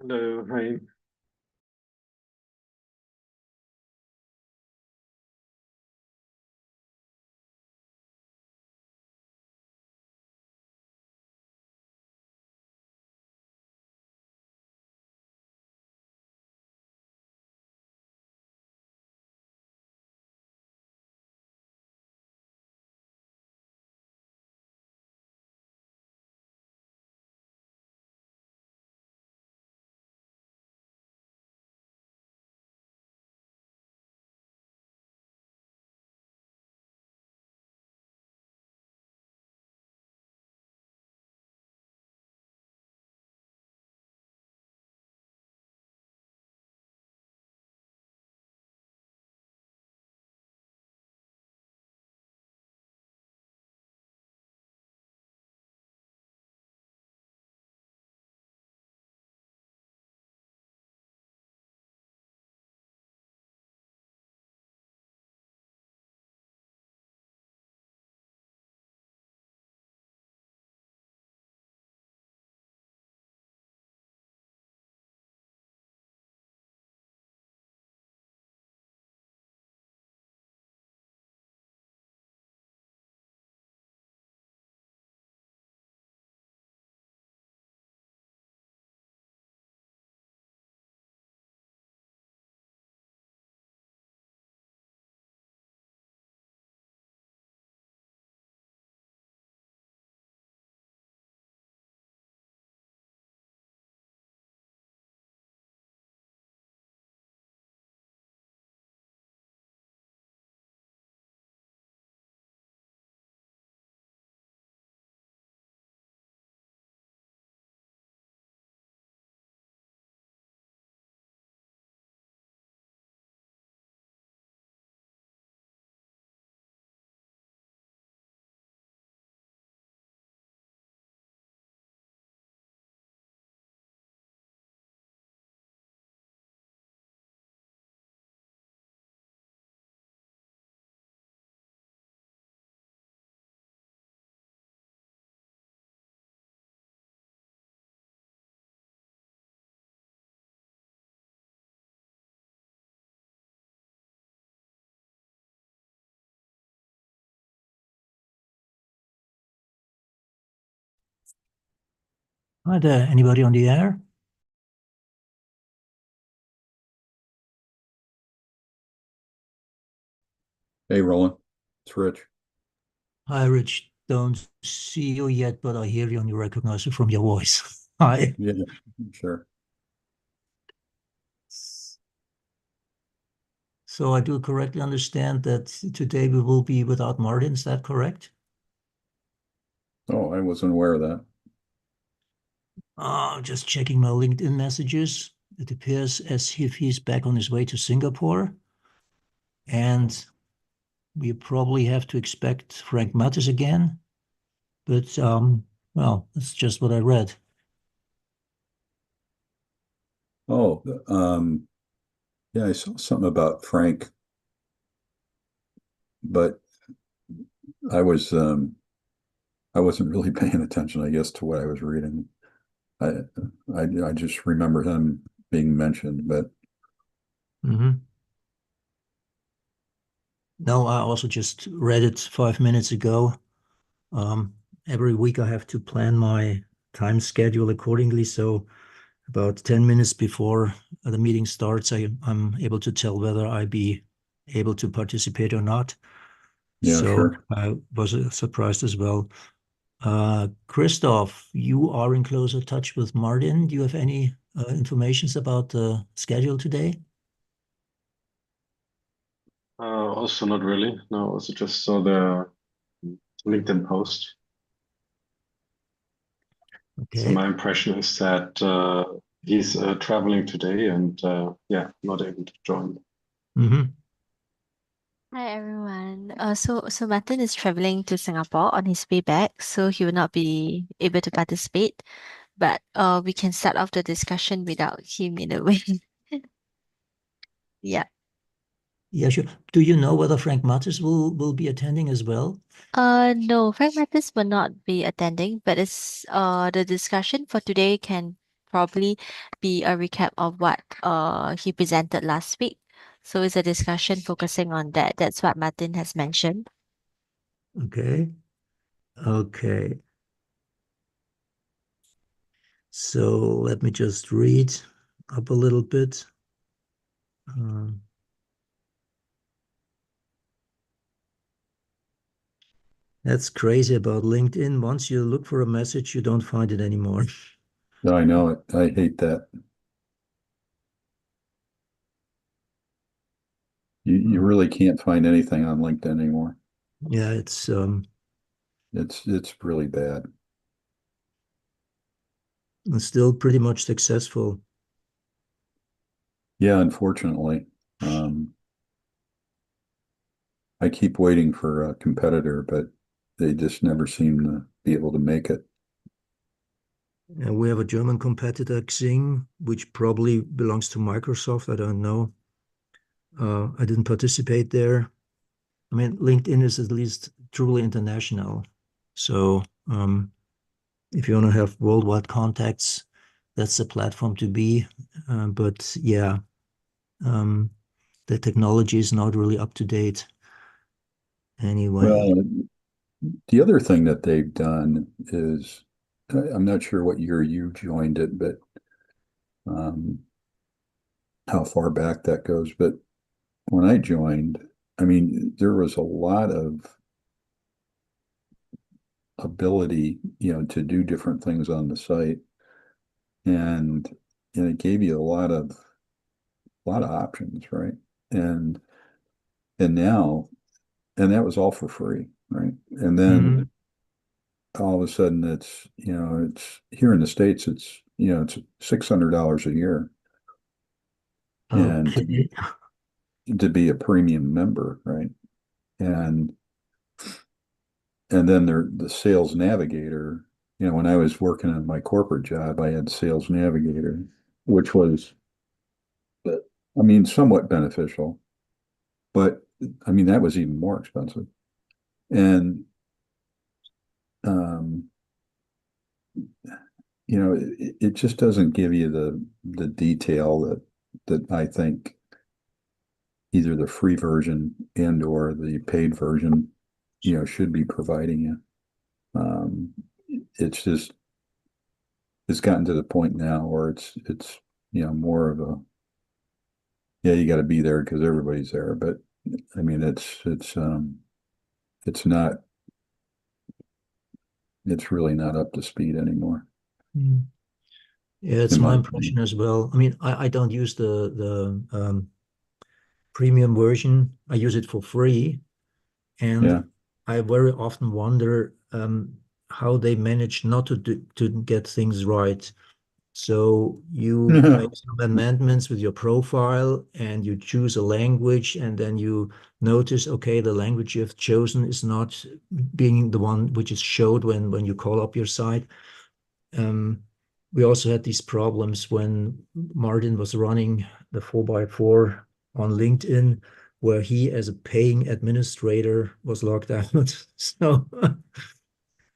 Hello, hi. Hi there, anybody on the air? Hey, Roland. It's Rich. Hi, Rich. Don't see you yet, but I hear you and you recognize you from your voice. Hi. Yeah, sure. So I do correctly understand that today we will be without Martin, is that correct? Oh, I wasn't aware of that. Just checking my LinkedIn messages. It appears as if he's back on his way to Singapore, and we probably have to expect Frank Mattis again. But well, that's just what I read. Oh, yeah, I saw something about Frank, but I was I wasn't really paying attention, I guess, to what I was reading. I I just remember him being mentioned, but Mhm. No, I also just read it 5 minutes ago. Um, every week I have to plan my time schedule accordingly. So about 10 minutes before the meeting starts, I'm able to tell whether I be able to participate or not. yeah, So sure. I was surprised as well. Christoph, you are in closer touch with Martin. Do you have any informations about the schedule today? Also not really. No, also just saw the LinkedIn post. So Okay. my impression is that he's traveling today and yeah, not able to join. Mm-hmm. Hi everyone. So Martin is traveling to Singapore on his way back, so he will not be able to participate. But we can start off the discussion without him in a way. Yeah. Yeah, sure. Do you know whether Frank Mattis will be attending as well? No, Frank Mattis will not be attending, but it's the discussion for today can probably be a recap of what he presented last week. So it's a discussion focusing on that. That's what Martin has mentioned. Okay. Okay. So let me just read up a little bit. That's crazy about LinkedIn. Once you look for a message, you don't find it anymore. I know it. I hate that. You really can't find anything on LinkedIn anymore. Yeah, it's really bad. still pretty much successful. Yeah, unfortunately. I keep waiting for a competitor, but they just never seem to be able to make it. And we have a German competitor, Xing, which probably belongs to Microsoft. I don't know. I didn't participate there. I mean, LinkedIn is at least truly international. So if you want to have worldwide contacts, that's the platform to be. But yeah, the technology is not really up to date anyway. Well, the other thing that they've done is, I'm not sure what year you joined it, but how far back that goes. But when I joined, I mean, there was a lot of ability, to do different things on the site, and it gave you a lot of options, right? And now, and that was all for free, right? And then all of a sudden, it's here in the States, it's $600 a year, and Okay. to be a premium member, right? And then the Sales Navigator, when I was working in my corporate job, I had Sales Navigator, which was, I mean, somewhat beneficial, but I mean, that was even more expensive. And, um, it just doesn't give you the detail that I think either the free version and or the paid version, should be providing you. It's gotten to the point now where it's more of a, yeah, you got to be there because everybody's there. But I mean, it's not, it's really not up to speed anymore. Yeah, it's in my my impression opinion. as well. I mean, I don't use the premium version. I use it for free, and Yeah. I very often wonder how they manage not to get things right. So you make some amendments with your profile and you choose a language, and then you notice, okay, the language you have chosen is not being the one which is showed when you call up your site. We also had these problems when Martin was running the 4x4 on LinkedIn, where he, as a paying administrator, was locked out. So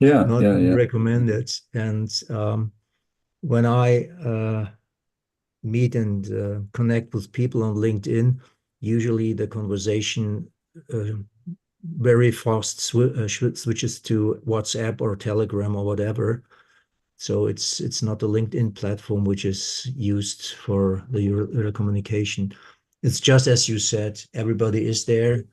Yeah, not yeah, really yeah. recommended. And when I meet and connect with people on LinkedIn, usually the conversation very fast switches to WhatsApp or Telegram or whatever. So it's not a LinkedIn platform which is used for the communication. It's just as you said, everybody is there.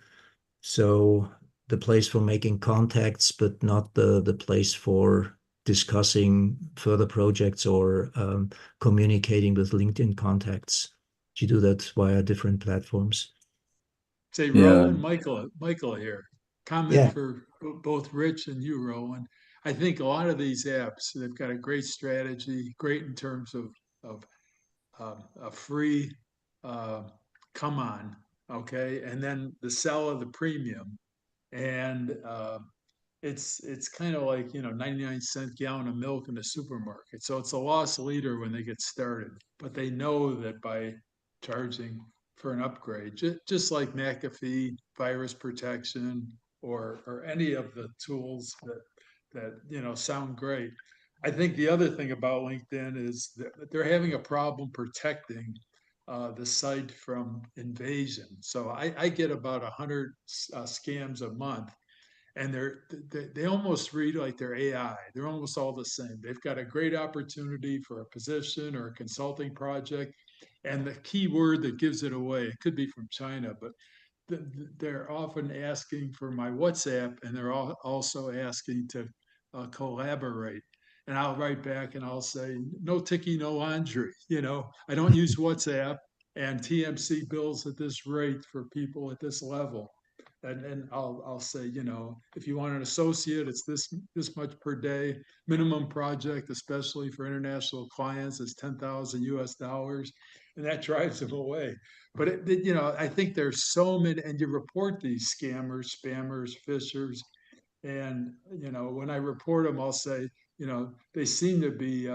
So the place for making contacts, but not the place for discussing further projects or communicating with LinkedIn contacts. You do that via different platforms. Say, Yeah. Roland, Michael here. Comment Yeah. for both Rich and you, Roland. I think a lot of these apps, they've got a great strategy, great in terms of a free come on, okay, and then the sell of the premium, and it's kind of like 99-cent gallon of milk in the supermarket. So it's a loss leader when they get started, but they know that by charging for an upgrade, just like McAfee, virus protection, or any of the tools that sound great. I think the other thing about LinkedIn is that they're having a problem protecting the site from invasion. So I get about 100 scams a month, and they almost read like they're AI. They're almost all the same. They've got a great opportunity for a position or a consulting project, and the key word that gives it away, it could be from China, but they're often asking for my WhatsApp, and they're also asking to collaborate. And I'll write back and I'll say, no Tiki, no laundry. I don't use WhatsApp, and TMC bills at this rate for people at this level. And I'll say, if you want an associate, it's this much per day. Minimum project, especially for international clients, is 10,000 US dollars, and that drives them away. But I think there's so many, and you report these scammers, spammers, phishers, and when I report them, I'll say, they seem to be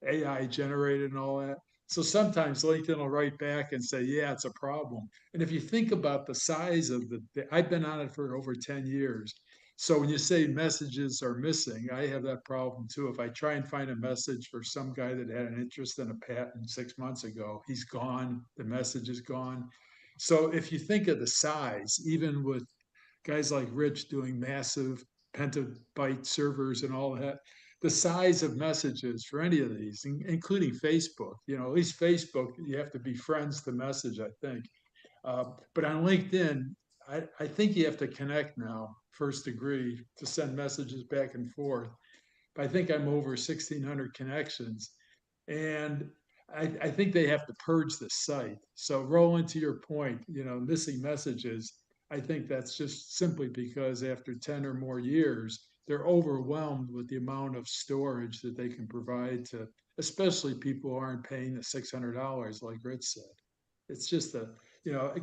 AI generated and all that. So sometimes LinkedIn will write back and say, yeah, it's a problem. And if you think about the size of I've been on it for over 10 years. So when you say messages are missing, I have that problem too. If I try and find a message for some guy that had an interest in a patent 6 months ago, he's gone, the message is gone. So if you think of the size, even with guys like Rich doing massive petabyte servers and all that, the size of messages for any of these, including Facebook, at least Facebook, you have to be friends to message, I think. But on LinkedIn, I think you have to connect now, first degree, to send messages back and forth. But I think I'm over 1,600 connections. And I think they have to purge the site. So, Roland, to your point, missing messages, I think that's just simply because after 10 or more years, they're overwhelmed with the amount of storage that they can provide to, especially people who aren't paying the $600, like Rich said. It's just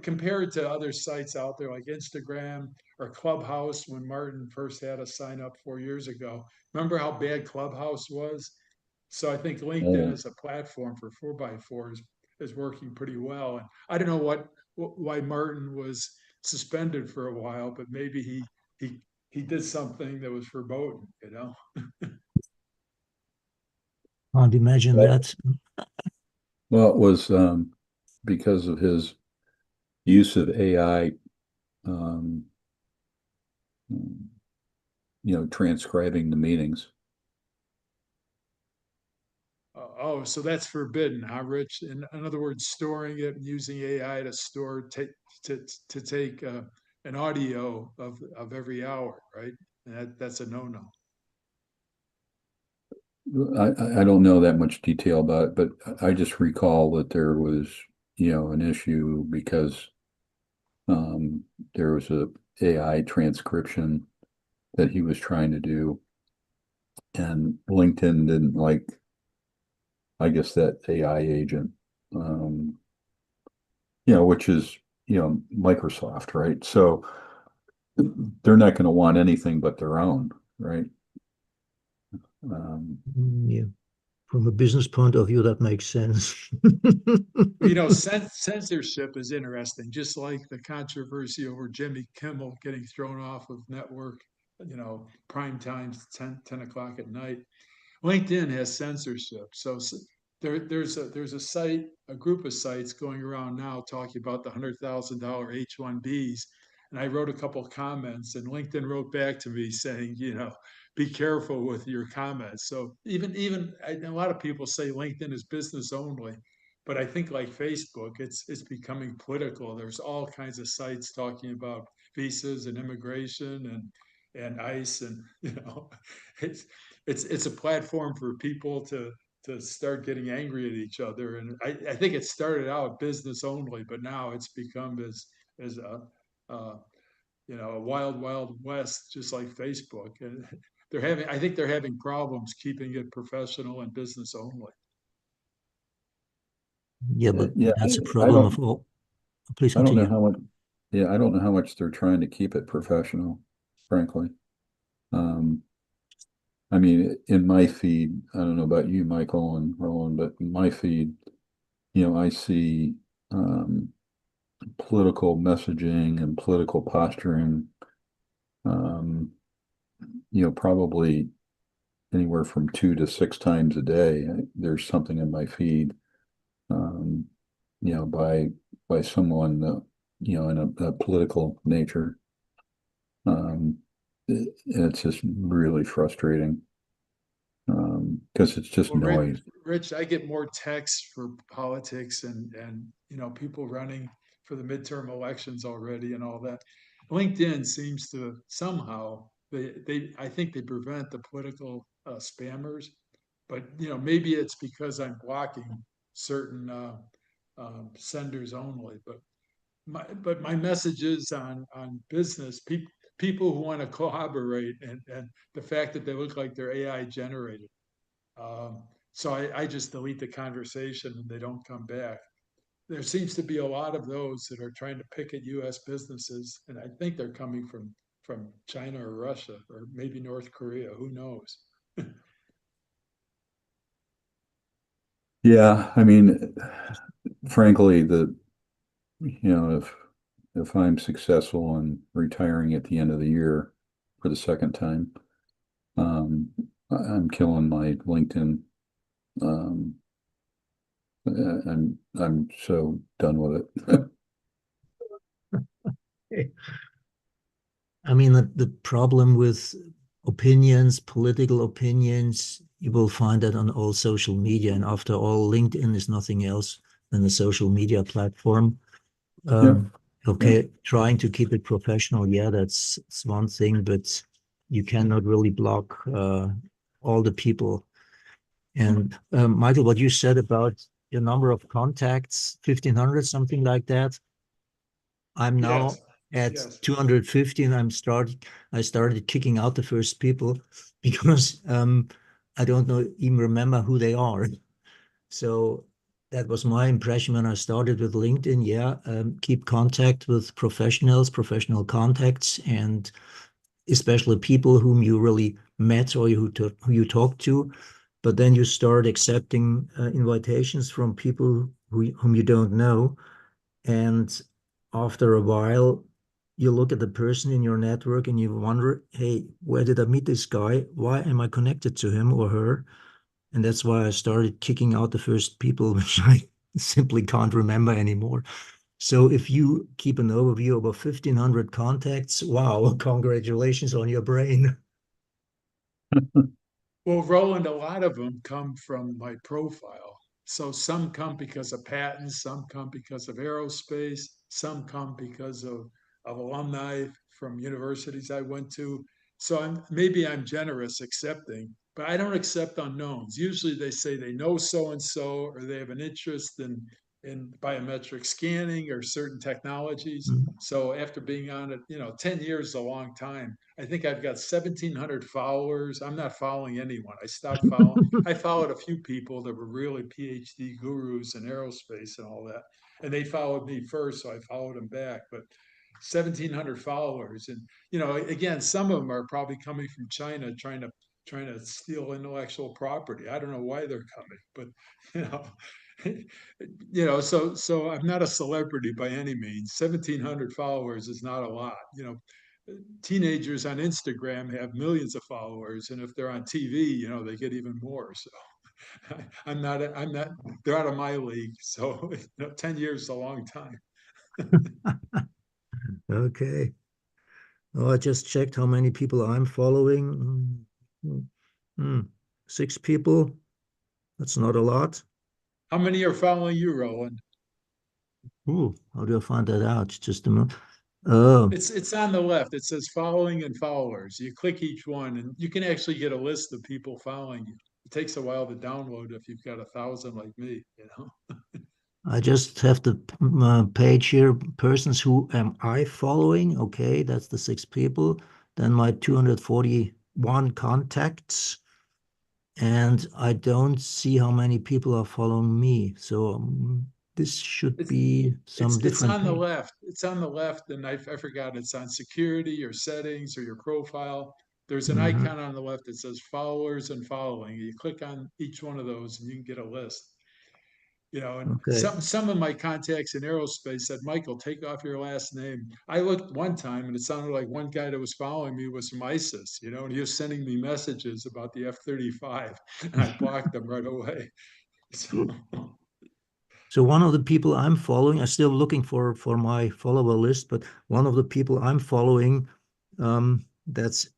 compared to other sites out there like Instagram or Clubhouse, when Martin first had us sign up 4 years ago. Remember how bad Clubhouse was? So I think LinkedIn Oh, as a platform for 4x4 is working pretty well. And I don't know why Martin was suspended for a while, but maybe he did something that was verboten. Can't imagine well, that. well, it was because of his use of AI, um, transcribing the meetings. Oh, so that's forbidden, huh, Rich? In other words, storing it and using AI to take an audio of every hour, right? And that's a no-no. I don't know that much detail about it, but I just recall that there was, an issue because there was a AI transcription that he was trying to do, and LinkedIn didn't like, I guess, that AI agent, which is, Microsoft, right? So they're not going to want anything but their own, right? Yeah. From a business point of view, that makes sense. Censorship is interesting, just like the controversy over Jimmy Kimmel getting thrown off of network, prime times 10 o'clock at night. LinkedIn has censorship. So there's a site, a group of sites going around now talking about the $100,000 H-1Bs. And I wrote a couple of comments, and LinkedIn wrote back to me saying, be careful with your comments. So even a lot of people say LinkedIn is business only, but I think like Facebook, it's becoming political. There's all kinds of sites talking about visas and immigration and ICE, and it's it's a platform for people to start getting angry at each other. And I think it started out business only, but now it's become as a wild west, just like Facebook. And I think they're having problems keeping it professional and business only. Yeah, but Yeah, that's a I problem of don't, all. Please I don't know continue. how much, yeah, I don't know how much they're trying to keep it professional, frankly. Um, I mean, in my feed, I don't know about you, Michael and Roland, but in my feed, I see political messaging and political posturing, probably anywhere from 2 to 6 times a day. There's something in my feed, by someone, in a political nature. It's just really frustrating. Because it's just Well, noise. Rich, I get more texts for politics and people running for the midterm elections already and all that. LinkedIn seems to somehow I think they prevent the political spammers, but maybe it's because I'm blocking certain senders only. But my messages on business people who want to collaborate and the fact that they look like they're AI generated. So I just delete the conversation and they don't come back. There seems to be a lot of those that are trying to pick at U.S. businesses, and I think they're coming from China or Russia or maybe North Korea. Who knows? Yeah, I mean, frankly, if I'm successful in retiring at the end of the year for the second time, I'm killing my LinkedIn. Um, I'm so done with it. I mean, the problem with opinions, political opinions, you will find that on all social media. And after all, LinkedIn is nothing else than a social media platform. Okay, trying to keep it professional, yeah, that's one thing, but you cannot really block all the people. And Michael, what you said about your number of contacts, 1,500, something like that. I'm now at 250, and I started kicking out the first people because I don't even remember who they are. So that was my impression when I started with LinkedIn. Yeah, keep contact with professionals, professional contacts, and especially people whom you really met or who you talked to. But then you start accepting invitations from people whom you don't know. And after a while, you look at the person in your network and you wonder, hey, where did I meet this guy? Why am I connected to him or her? And that's why I started kicking out the first people, which I simply can't remember anymore. So if you keep an overview of 1,500 contacts, wow, congratulations on your brain. Well, Roland, a lot of them come from my profile. So some come because of patents, some come because of aerospace, some come because of alumni from universities I went to. So maybe I'm generous accepting, but I don't accept unknowns. Usually they say they know so and so, or they have an interest in biometric scanning or certain technologies. So after being on it, 10 years is a long time. I think I've got 1,700 followers. I'm not following anyone. I stopped following. I followed a few people that were really PhD gurus in aerospace and all that. And they followed me first, so I followed them back. But 1,700 followers. And, again, some of them are probably coming from China trying to steal intellectual property. I don't know why they're coming, but so I'm not a celebrity by any means. 1,700 followers is not a lot. Teenagers on Instagram have millions of followers, and if they're on TV, they get even more. So I'm not. They're out of my league. So 10 years is a long time. Okay. Oh, I just checked how many people I'm following. 6 people. That's not a lot. How many are following you, Roland? Ooh, how do I find that out? Just a minute. Oh, It's on the left. It says following and followers. You click each one, and you can actually get a list of people following you. It takes a while to download if you've got 1,000 like me. I just have the page here, persons who am I following? Okay, that's the 6 people. Then my 241 contacts. And I don't see how many people are following me. So this should It's be some it's different on the page. left. It's on the left, and I forgot it's on security or settings or your profile. There's an Mhm. icon on the left that says followers and following. You click on each one of those, and you can get a list. And Okay. some of my contacts in aerospace said, Michael, take off your last name. I looked one time and it sounded like one guy that was following me was from ISIS, and he was sending me messages about the F-35 and I blocked them right away. So one of the people I'm following, I'm still looking for my follower list, but one of the people I'm following, that's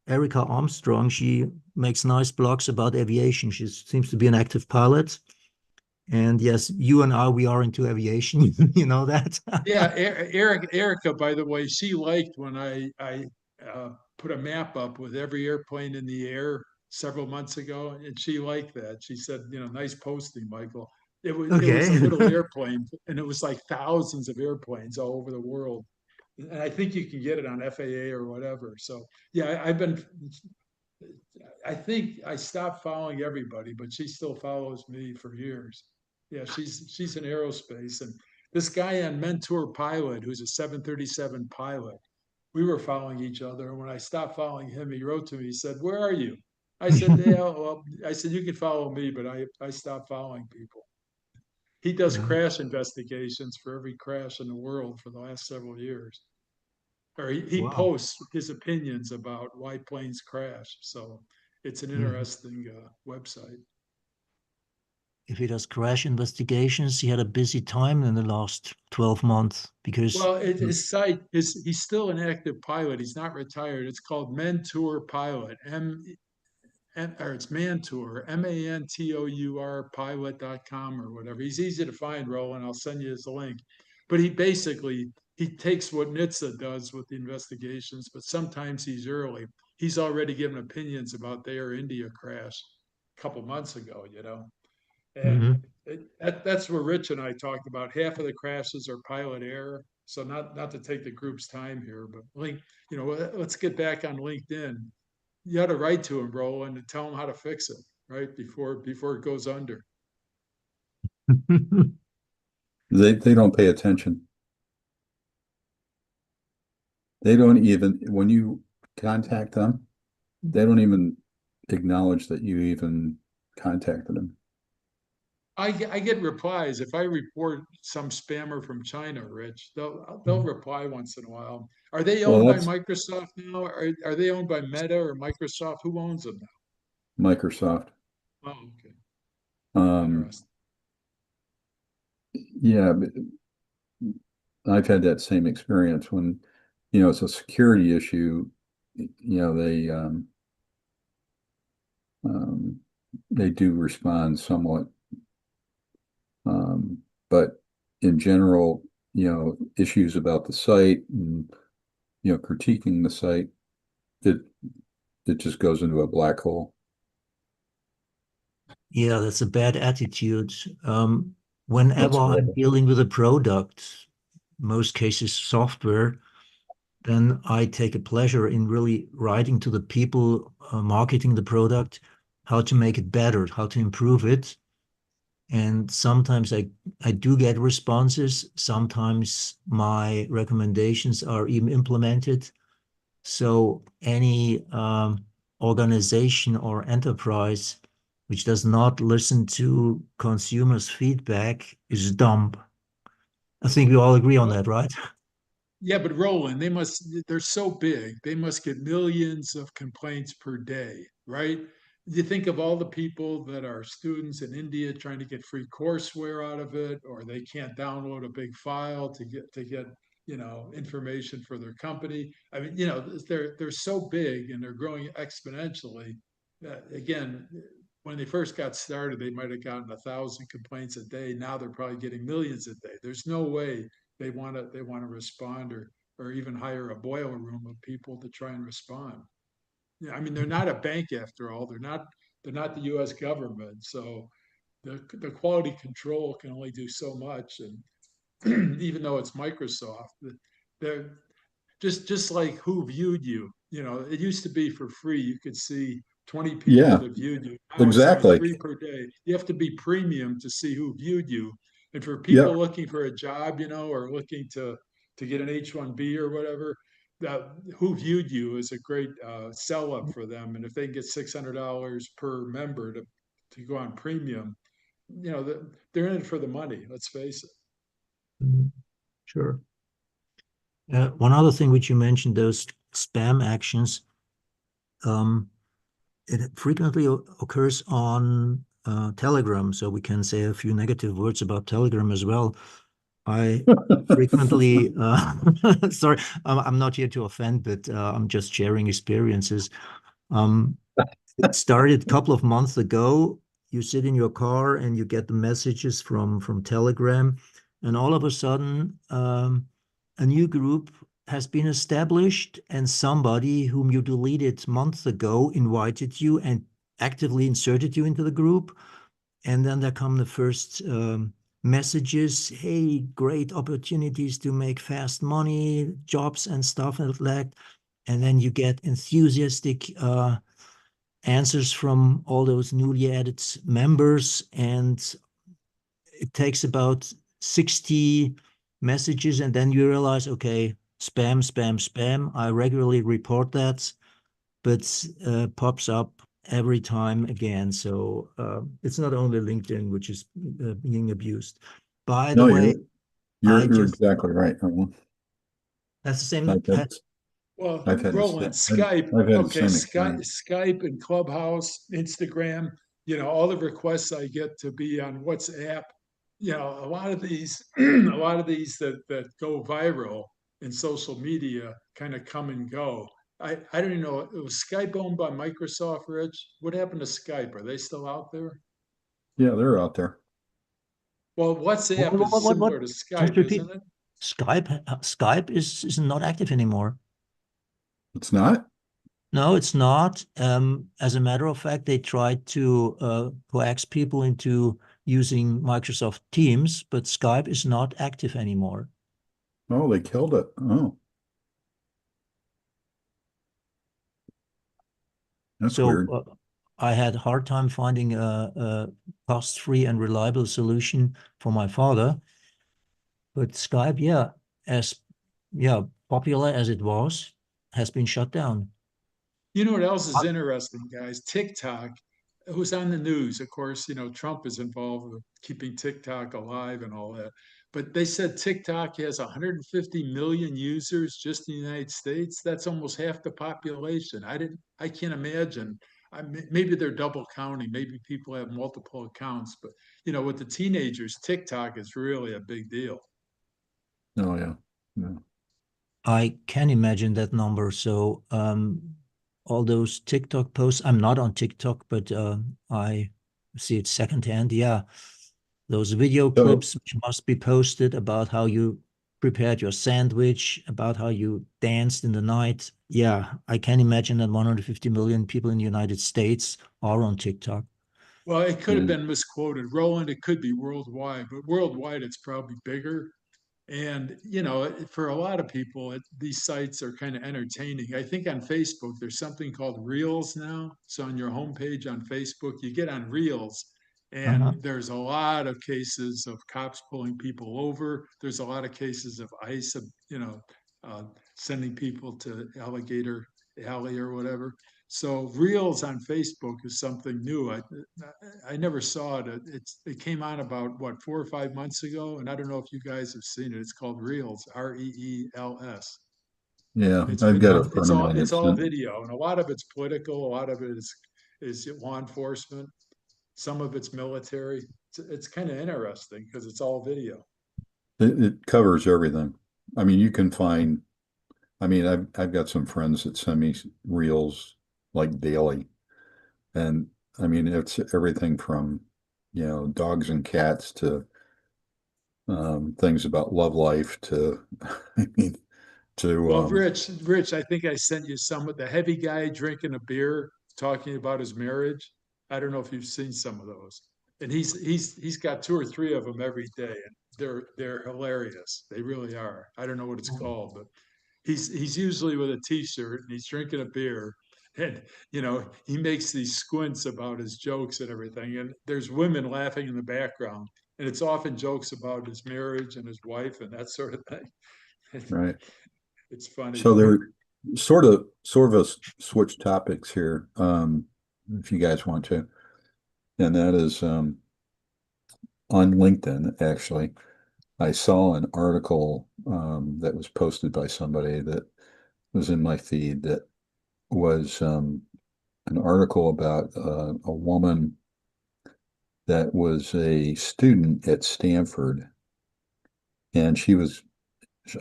Erica Armstrong. She makes nice blogs about aviation. She seems to be an active pilot. And yes, you and I, we are into aviation. You know that? Yeah, Erica, by the way, she liked when I put a map up with every airplane in the air several months ago, and she liked that. She said, nice posting, Michael. It was a Okay. little airplane, and it was like thousands of airplanes all over the world. And I think you can get it on FAA or whatever. So yeah, I think I stopped following everybody, but she still follows me for years. Yeah, she's in aerospace, and this guy on Mentor Pilot, who's a 737 pilot, we were following each other. And when I stopped following him, he wrote to me. He said, "Where are you?" I said, "Yeah, well," I said, "You can follow me, but I stopped following people." He does Yeah. crash investigations for every crash in the world for the last several years, or he Wow. posts his opinions about why planes crash. So it's an Mhm. interesting website. If he does crash investigations, he had a busy time in the last 12 months because Well, his site is he's still an active pilot. He's not retired. It's called Mentour Pilot. Or it's Mantour, Mantour pilot.com or whatever. He's easy to find, Roland. I'll send you his link. But he takes what NHTSA does with the investigations, but sometimes he's early. He's already given opinions about the Air India crash a couple months ago. And Mhm. that's where Rich and I talked about. Half of the crashes are pilot error. So not to take the group's time here, but let's get back on LinkedIn. You ought to write to him, bro, and tell him how to fix it, right? Before it goes under. They don't pay attention. They don't even, when you contact them, they don't even acknowledge that you even contacted them. I get replies if I report some spammer from China, Rich. They'll reply once in a while. Are they Well, owned by that's Microsoft now? Are they owned by Meta or Microsoft? Who owns them Microsoft. now? Oh, okay, Um, interesting. yeah, but I've had that same experience when, it's a security issue, um, they do respond somewhat. But in general, issues about the site and, critiquing the site, it it just goes into a black hole. Yeah, that's a bad attitude. That's Whenever I'm horrible. dealing with a product, most cases software, then I take a pleasure in really writing to the people marketing the product, how to make it better, how to improve it. And sometimes I do get responses. Sometimes my recommendations are even implemented. So any organization or enterprise which does not listen to consumers' feedback is dumb. I think we all agree on Well, that, right? yeah, but Roland, they're so big, they must get millions of complaints per day, right? You think of all the people that are students in India trying to get free courseware out of it, or they can't download a big file to get information for their company. I mean, they're so big and they're growing exponentially. Again, when they first got started, they might have gotten 1,000 complaints a day. Now they're probably getting millions a day. There's no way they want to respond or even hire a boiler room of people to try and respond. Yeah, I mean they're not a bank after all. They're not the U.S. government, so the quality control can only do so much. And even though it's Microsoft, they're just like who viewed you. It used to be for free. You could see 20 people Yeah, that viewed you. Now it's only exactly. three per day. You have to be premium to see who viewed you. And for people Yep. looking for a job, or looking to get an H-1B or whatever, that who viewed you is a great sell up for them. And if they can get $600 per member to go on premium, they're in it for the money, let's face it. Sure. One other thing which you mentioned, those spam actions, it frequently occurs on Telegram, so we can say a few negative words about Telegram as well. I frequently, sorry, I'm not here to offend, but I'm just sharing experiences. It started a couple of months ago. You sit in your car and you get the messages from Telegram, and all of a sudden, a new group has been established, and somebody whom you deleted months ago invited you and actively inserted you into the group. And then there come the first messages, hey, great opportunities to make fast money, jobs and stuff like that. And then you get enthusiastic answers from all those newly added members, and it takes about 60 messages, and then you realize, okay, spam, spam, spam. I regularly report that, but pops up every time again. So it's not only LinkedIn which is being abused. By the No, way, you're exactly right, Erwin. that's the same. Well, I've had Roland, I've had Skype, the okay, same experience. Skype and Clubhouse, Instagram, all the requests I get to be on WhatsApp, a lot of these, a lot of these that go viral in social media kind of come and go. I don't even know, it was Skype owned by Microsoft, Rich? What happened to Skype? Are they still out there? Yeah, they're out there. Well, WhatsApp is similar to Just Skype, repeat. isn't it? Skype is not active anymore. It's not? No, it's not. As a matter of fact, they tried to coax people into using Microsoft Teams, but Skype is not active anymore. Oh, they killed it. Oh. That's weird. I had a hard time finding a cost-free and reliable solution for my father. But Skype, popular as it was, has been shut down. You know what else is interesting, guys? TikTok, it was on the news. Of course, Trump is involved with keeping TikTok alive and all that. But they said TikTok has 150 million users just in the United States. That's almost half the population. I can't imagine. Maybe they're double counting. Maybe people have multiple accounts. But with the teenagers, TikTok is really a big deal. Oh yeah. Yeah. I can imagine that number. So all those TikTok posts, I'm not on TikTok, but I see it secondhand. Yeah, those video clips which must be posted about how you prepared your sandwich, about how you danced in the night. Yeah, I can imagine that 150 million people in the United States are on TikTok. Well, it could have been misquoted. Roland, it could be worldwide, but worldwide it's probably bigger. And, for a lot of people, these sites are kind of entertaining. I think on Facebook, there's something called Reels now. So on your homepage on Facebook, you get on Reels, and there's a lot of cases of cops pulling people over. There's a lot of cases of ICE, sending people to Alligator Alley or whatever. So Reels on Facebook is something new. I never saw it. It came on about what 4 or 5 months ago, and I don't know if you guys have seen it. It's called Reels, Reels. Yeah, I've got a friend of mine. It's all video, and a lot of it's political. A lot of it is law enforcement. Some of it's military. It's kind of interesting because it's all video. It covers everything. I mean, you can find. I mean, I've got some friends that send me Reels like daily, and I mean, it's everything from dogs and cats to things about love life to I mean Well, Rich, I think I sent you some of the heavy guy drinking a beer talking about his marriage. I don't know if you've seen some of those. And he's got 2 or 3 of them every day, and they're hilarious. They really are. I don't know what it's called, but he's usually with a t-shirt and he's drinking a beer, and he makes these squints about his jokes and everything, and there's women laughing in the background, and it's often jokes about his marriage and his wife and that sort of thing. right. It's funny. So they're sort of a switch topics here, if you guys want to, and that is on LinkedIn, actually, I saw an article that was posted by somebody that was in my feed that was an article about a woman that was a student at Stanford, and she was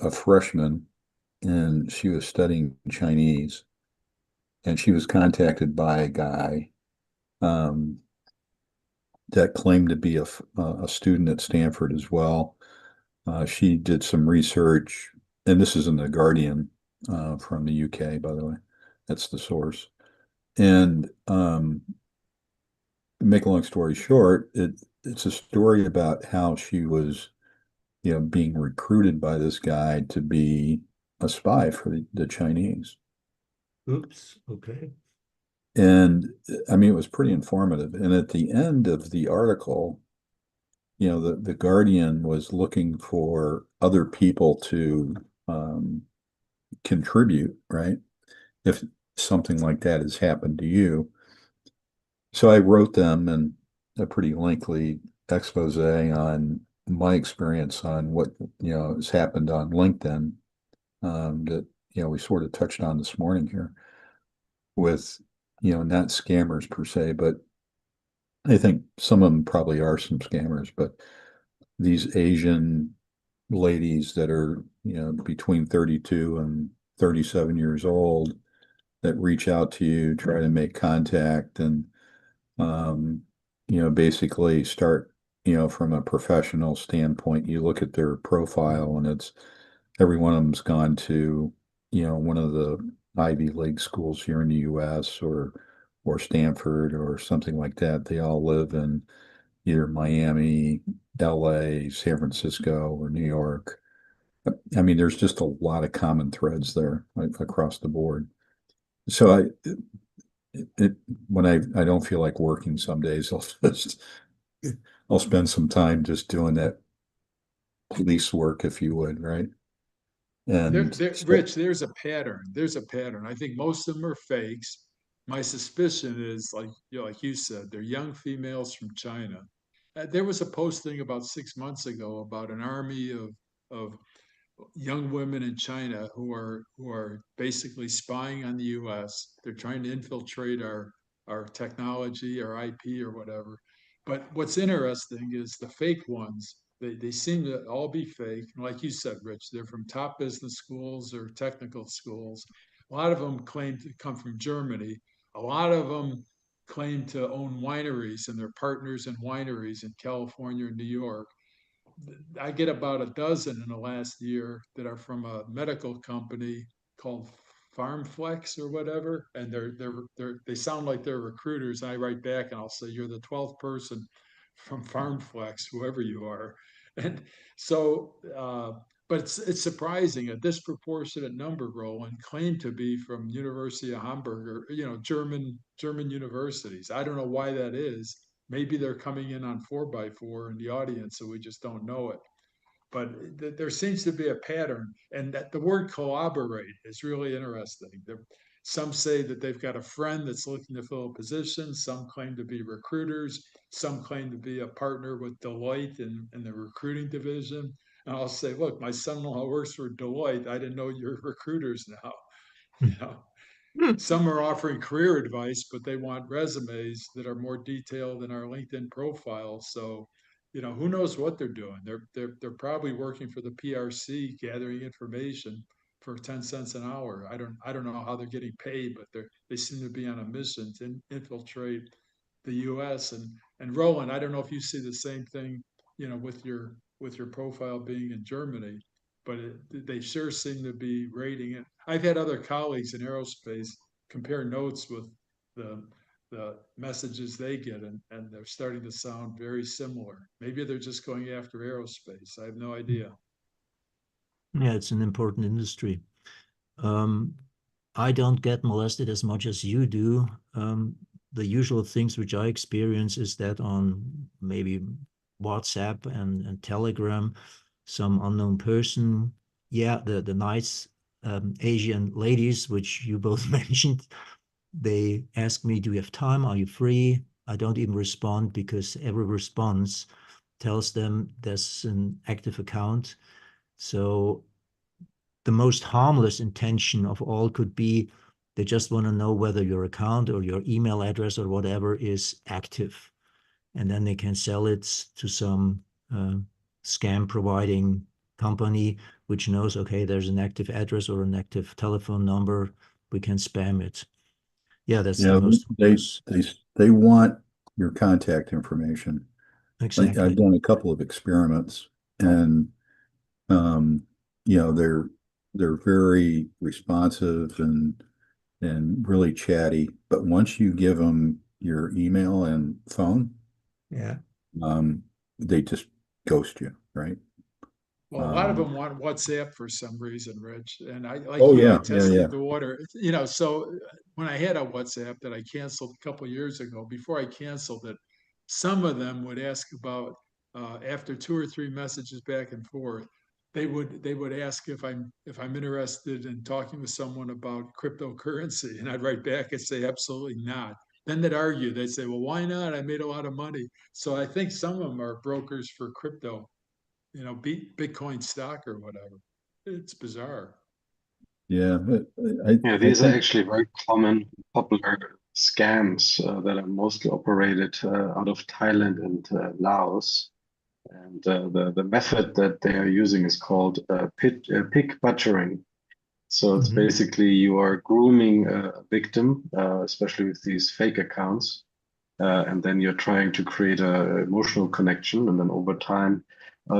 a freshman and she was studying Chinese, and she was contacted by a guy that claimed to be a student at Stanford as well. She did some research, and this is in the Guardian from the UK, by the way. That's the source. And make a long story short, it's a story about how she was, being recruited by this guy to be a spy for the Chinese. Oops. Okay. And I mean, it was pretty informative. And at the end of the article, the Guardian was looking for other people to contribute, right? If something like that has happened to you. So I wrote them in a pretty lengthy expose on my experience on what, has happened on LinkedIn that, we sort of touched on this morning here with, not scammers per se, but I think some of them probably are some scammers, but these Asian ladies that are, between 32 and 37 years old that reach out to you, try to make contact and, basically start, from a professional standpoint, you look at their profile and it's every one of them's gone to, one of the Ivy League schools here in the US or Stanford or something like that. They all live in either Miami, LA, San Francisco, or New York. I mean, there's just a lot of common threads there across the board. So when I don't feel like working some days, I'll spend some time just doing that police work, if you would, right? And Rich, there's a pattern. There's a pattern. I think most of them are fakes. My suspicion is like you said, they're young females from China. There was a posting about 6 months ago about an army of young women in China who are basically spying on the U.S. They're trying to infiltrate our technology, our IP, or whatever. But what's interesting is the fake ones. They seem to all be fake. Like you said, Rich, they're from top business schools or technical schools. A lot of them claim to come from Germany. A lot of them claim to own wineries and they're partners in wineries in California and New York. I get about a dozen in the last year that are from a medical company called FarmFlex or whatever, and they sound like they're recruiters. I write back and I'll say, "You're the 12th person from FarmFlex, whoever you are," and so. But it's surprising a disproportionate number, Roland, claim to be from University of Hamburg or German universities. I don't know why that is. Maybe they're coming in on 4x4 in the audience, so we just don't know it. But there seems to be a pattern, and that the word collaborate is really interesting. Some say that they've got a friend that's looking to fill a position. Some claim to be recruiters. Some claim to be a partner with Deloitte in the recruiting division. And I'll say, look, my son-in-law works for Deloitte. I didn't know you're recruiters now. You know, some are offering career advice, but they want resumes that are more detailed than our LinkedIn profile. So, who knows what they're doing? They're probably working for the PRC, gathering information for 10 cents an hour. I don't know how they're getting paid, but they seem to be on a mission to infiltrate the U.S. And Roland, I don't know if you see the same thing, with your profile being in Germany, but they sure seem to be rating it. I've had other colleagues in aerospace compare notes with the messages they get, and they're starting to sound very similar. Maybe they're just going after aerospace. I have no idea. Yeah, it's an important industry. I don't get molested as much as you do. The usual things which I experience is that on maybe WhatsApp and Telegram, some unknown person, the nice Asian ladies, which you both mentioned, they ask me, do you have time? Are you free? I don't even respond because every response tells them there's an active account. So the most harmless intention of all could be they just want to know whether your account or your email address or whatever is active. And then they can sell it to some scam providing company, which knows, okay, there's an active address or an active telephone number. We can spam it. Yeah, that's the most. They want your contact information. Exactly. I've done a couple of experiments, and they're very responsive and really chatty. But once you give them your email and phone, yeah, they just ghost you, right? Well, a lot of them want WhatsApp for some reason, Rich. And I tested the water. So when I had a WhatsApp that I canceled a couple of years ago, before I canceled it, some of them would ask about after 2 or 3 messages back and forth, they would ask if I'm interested in talking with someone about cryptocurrency, and I'd write back and say absolutely not. Then they'd argue. They'd say, "Well, why not? I made a lot of money." So I think some of them are brokers for crypto. Bitcoin stock or whatever. It's bizarre. Yeah, these are actually very common, popular scams that are mostly operated out of Thailand and Laos. And the method that they are using is called pig butchering. So it's basically you are grooming a victim, especially with these fake accounts, and then you're trying to create an emotional connection, and then over time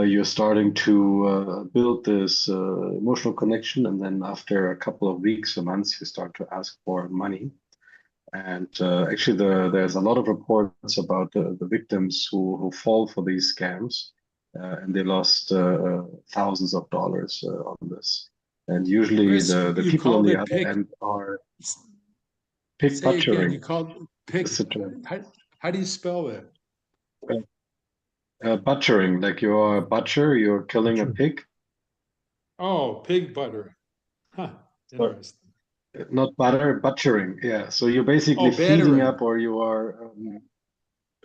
you're starting to build this emotional connection, and then after a couple of weeks or months you start to ask for money. And actually there's a lot of reports about the victims who fall for these scams, and they lost thousands of dollars on this. And usually Chris, the people on the other end are pig Say butchering. again, you called pig. How do you spell that? Butchering, like you're a butcher, you're killing a pig. Oh, pig butter. Huh. Interesting. Not butter, butchering. Yeah. So you're basically feeding up, or you are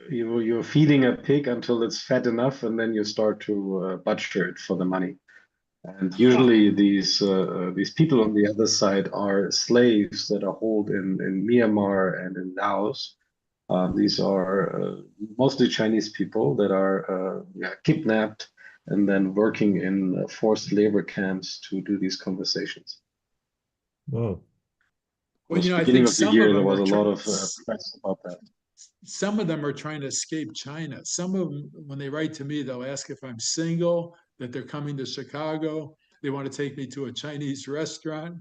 you're feeding a pig until it's fat enough, and then you start to butcher it for the money. And usually these people on the other side are slaves that are held in Myanmar and in Laos. These are mostly Chinese people that are kidnapped and then working in forced labor camps to do these conversations. Whoa. Well, I think of the year, there was a lot of press about that. Some of them are trying to escape China. Some of them, when they write to me, they'll ask if I'm single, that they're coming to Chicago. They want to take me to a Chinese restaurant.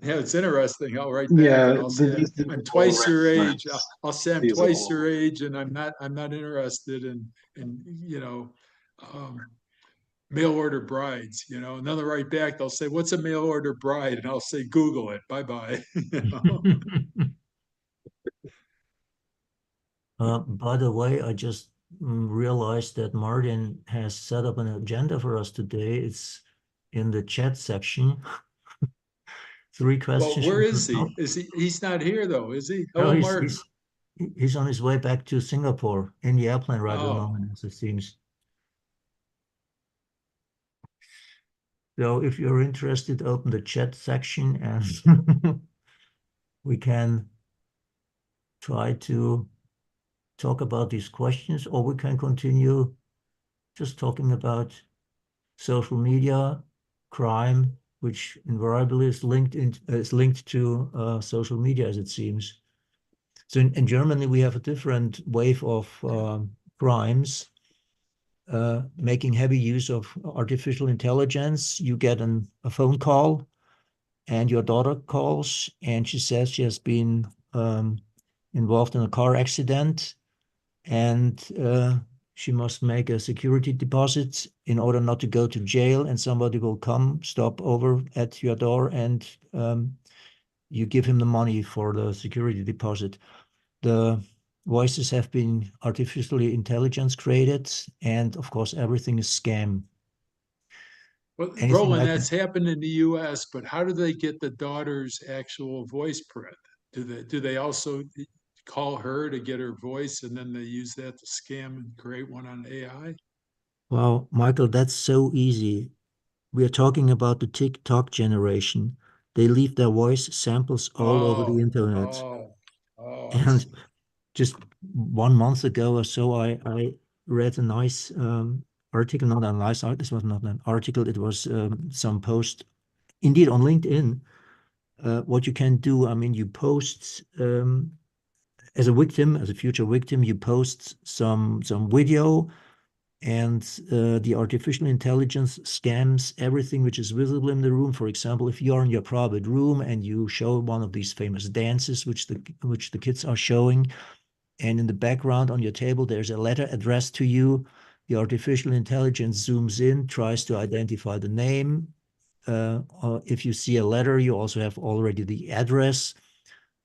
It's interesting. I'll write back and I'll say I'm twice your age. I'll say I'm twice your age, and I'm not interested in mail order brides. And then they'll write back. They'll say, "What's a mail order bride?" And I'll say, "Google it. Bye bye." By the way, I just realized that Martin has set up an agenda for us today. It's in the chat section. 3 questions. Well, where is he? He's not here though, is he? Hello, no, Martin. He's on his way back to Singapore in the airplane right at the moment, as it seems. So if you're interested, open the chat section and we can try to talk about these questions, or we can continue just talking about social media, crime, which invariably is linked to social media, as it seems. So in Germany, we have a different wave of crimes making heavy use of artificial intelligence. You get a phone call, and your daughter calls, and she says she has been involved in a car accident, and she must make a security deposit in order not to go to jail, and somebody will come, stop over at your door, and you give him the money for the security deposit. The voices have been artificially intelligence created, and of course, everything is scam. Well, Roland, that's happened in the U.S., but how do they get the daughter's actual voice print? Do they also call her to get her voice, and then they use that to scam and create one on AI? Well, Michael, that's so easy. We are talking about the TikTok generation. They leave their voice samples all over the Oh, internet. I And see. just 1 month ago or so, I read a nice article, not a nice article, this was not an article, it was some post, indeed on LinkedIn, what you can do. I mean, you post as a victim, as a future victim, you post some video, and the artificial intelligence scans everything which is visible in the room. For example, if you're in your private room and you show one of these famous dances which the kids are showing, and in the background on your table there's a letter addressed to you, the artificial intelligence zooms in, tries to identify the name. Or if you see a letter, you also have already the address.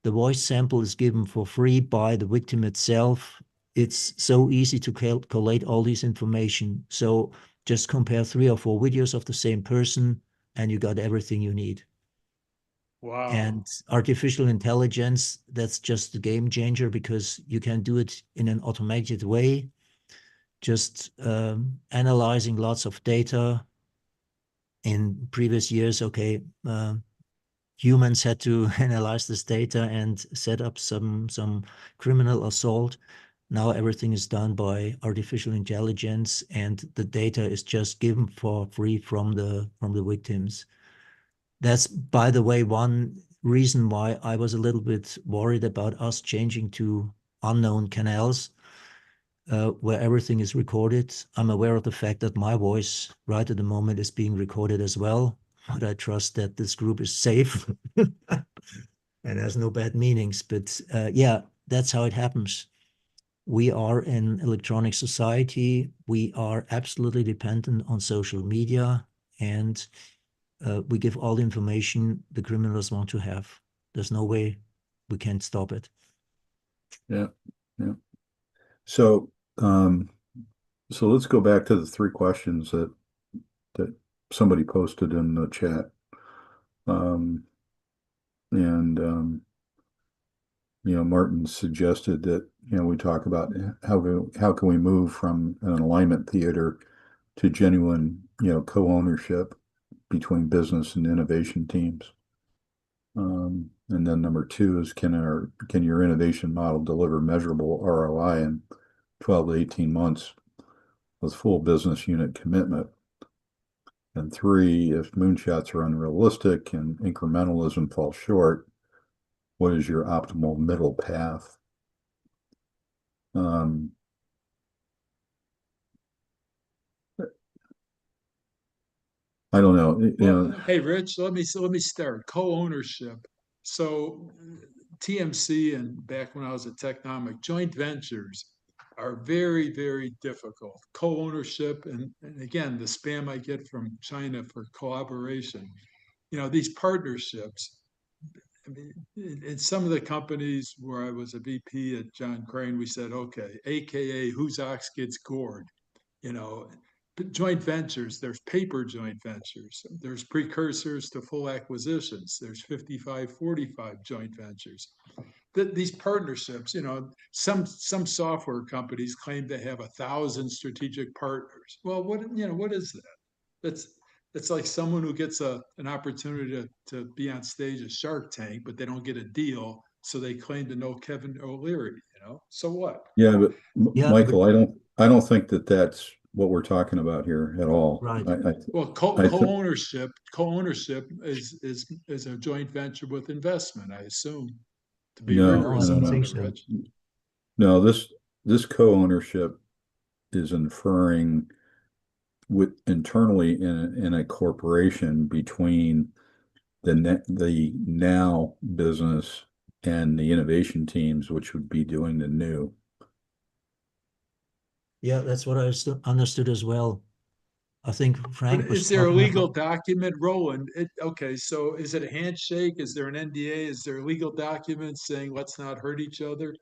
The voice sample is given for free by the victim itself. It's so easy to collate all this information. So just compare 3 or 4 videos of the same person and you got everything you need. Wow. And artificial intelligence, that's just a game changer because you can do it in an automated way, just analyzing lots of data. In previous years, okay, humans had to analyze this data and set up some criminal assault. Now everything is done by artificial intelligence, and the data is just given for free from the victims. That's, by the way, one reason why I was a little bit worried about us changing to unknown canals, where everything is recorded. I'm aware of the fact that my voice right at the moment is being recorded as well, but I trust that this group is safe and has no bad meanings. But yeah, that's how it happens. We are an electronic society. We are absolutely dependent on social media, and we give all the information the criminals want to have. There's no way we can stop it. Yeah, yeah. So, so let's go back to the 3 questions that somebody posted in the chat. And Martin suggested that, we talk about how can we move from an alignment theater to genuine, co-ownership between business and innovation teams. And then number 2 is can your innovation model deliver measurable ROI in 12 to 18 months with full business unit commitment? And 3, if moonshots are unrealistic and incrementalism falls short, what is your optimal middle path? I don't know. Well, hey, Rich, let me start. Co-ownership. So TMC and back when I was at Technomic, joint ventures are very, very difficult. Co-ownership, and again, the spam I get from China for collaboration. These partnerships. I mean, in some of the companies where I was a VP at John Crane, we said, okay, AKA whose ox gets gored, you know, joint ventures, there's paper joint ventures, there's precursors to full acquisitions, there's 55-45 joint ventures. These partnerships, some software companies claim they have 1,000 strategic partners. Well, what is that? It's like someone who gets an opportunity to be on stage at Shark Tank, but they don't get a deal, so they claim to know Kevin O'Leary. So what? Yeah, but Yeah, Michael, I don't think that that's what we're talking about here at all. right. Well, co-ownership is a joint venture with investment, I assume, to be No, No, I rigorous don't about think it, so. Rich. no, this co-ownership is inferring internally in a corporation between the now business and the innovation teams, which would be doing the new. Yeah, that's what I understood as well. I think But Frank was is there a talking legal about. document, Roland? Okay, so is it a handshake? Is there an NDA? Is there a legal document saying let's not hurt each other?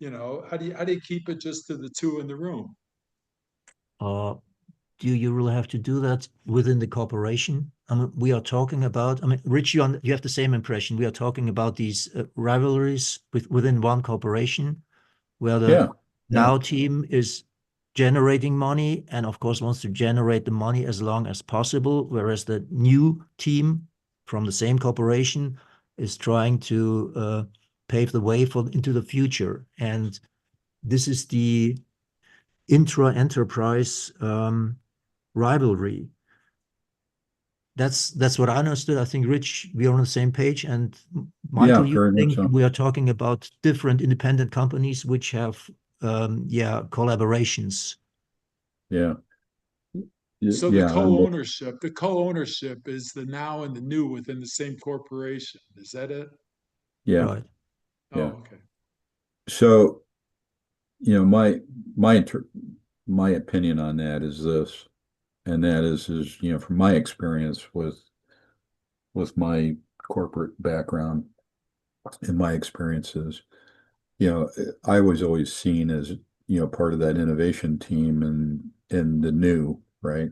How do you keep it just to the two in the room? Uh, do you really have to do that within the corporation? I mean, we are talking about, I mean, Rich, you have the same impression. We are talking about these rivalries within one corporation where the now team is generating money and of course wants to generate the money as long as possible, whereas the new team from the same corporation is trying to pave the way into the future. And this is the intra-enterprise rivalry. That's what I understood. I think, Rich, we are on the same page. And Michael, you think we are talking about different independent companies which have collaborations. So the co-ownership is the now and the new within the same corporation. Is that it? Yeah. Right. Oh, okay. So, my opinion on that is this, and that is from my experience with my corporate background and my experiences, I was always seen as part of that innovation team and the new, right?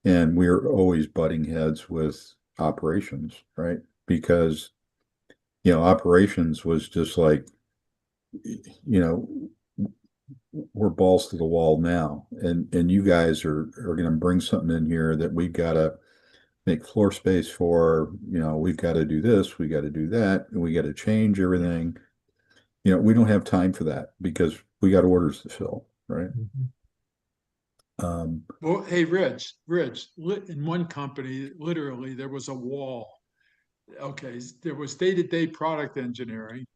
And we're always butting heads with operations, right? Because operations was just like, we're balls to the wall now, and you guys are going to bring something in here that we've got to make floor space for. We've got to do this, we got to do that, and we got to change everything. We don't have time for that because we got orders to fill, right? Well, hey, Rich, in one company, literally there was a wall. Okay, there was day-to-day product engineering,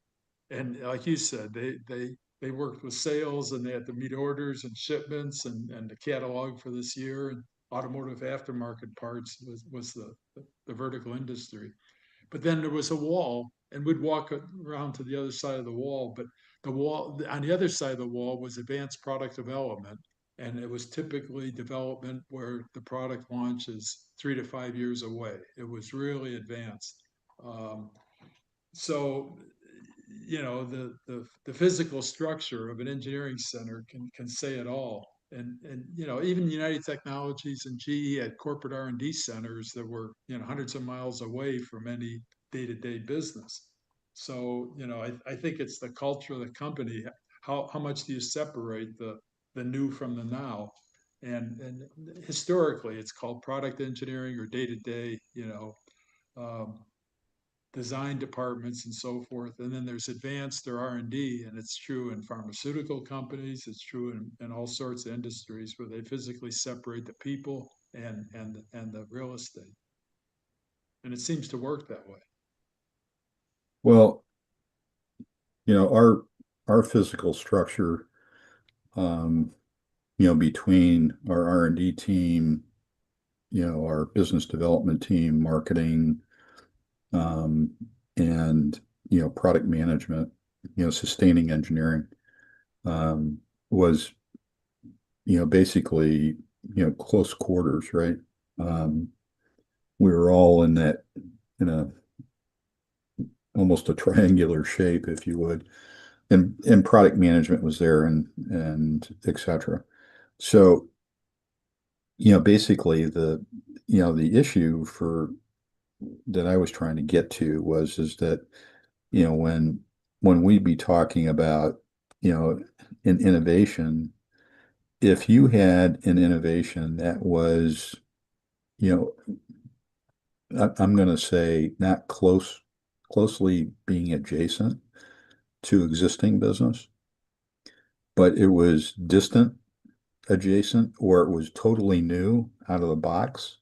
and like you said, they worked with sales and they had to meet orders and shipments and the catalog for this year, and automotive aftermarket parts was the vertical industry. But then there was a wall, and we'd walk around to the other side of the wall. But the wall on the other side of the wall was advanced product development, and it was typically development where the product launch is 3 to 5 years away. It was really advanced. So the physical structure of an engineering center can say it all. And even United Technologies and GE had corporate R&D centers that were hundreds of miles away from any day-to-day business. So I think it's the culture of the company. How much do you separate the new from the now? And historically, it's called product engineering or day-to-day. Design departments and so forth, and then there's advanced or R&D, and it's true in pharmaceutical companies, it's true in all sorts of industries where they physically separate the people and the real estate, and it seems to work that way. Well, our physical structure, between our R&D team, our business development team, marketing, and product management, sustaining engineering, was basically close quarters, right? We were all in a almost a triangular shape, if you would, and product management was there and etc. So basically the issue that I was trying to get to is that when we'd be talking about an innovation, if you had an innovation that was I'm going to say not closely being adjacent to existing business, but it was distant adjacent, or it was totally new out of the box,